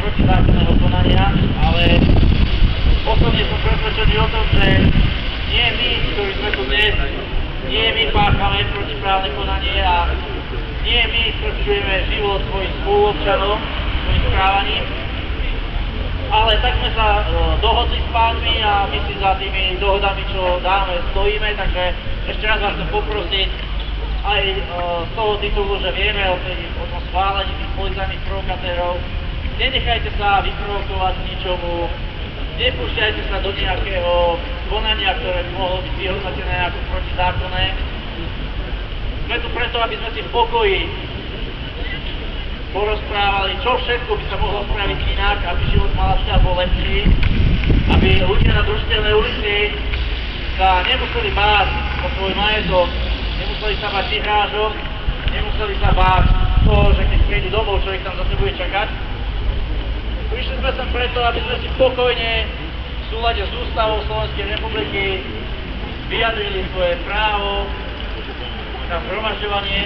protizákonného konania, ale osobne som presvedčený o tom, že nie my, ktorí sme tu dnes, nie my páchame protiprávne konanie a nie my skrčujeme život svojich spoluobčanov svojim správaním, ale tak sme sa dohodli s pánmi a my si za tými dohodami, čo dáme, stojíme, takže ešte raz vás chcem poprosiť aj z toho titulu, že vieme o tom schválení tých policajných provokatérov, nenechajte sa vyprovokovať k ničomu, nepúšťajte sa do nejakého konania, ktoré by mohlo byť vyhodnotené ako protizákonné. Sme tu preto, aby sme si v pokoji porozprávali, čo všetko by sa mohlo spraviť inak, aby život Malašťa bol lepší, aby ľudia na Družstevnej ulici sa nemuseli báť o svoj majetok, nemuseli sa báť vyhrážok, nemuseli sa báť toho, že keď prídu domov, čo ich tam zase bude čakať. Prišli sme sem preto, aby sme si pokojne v súlade s ústavou Slovenskej republiky vyjadrili svoje právo na zhromažďovanie.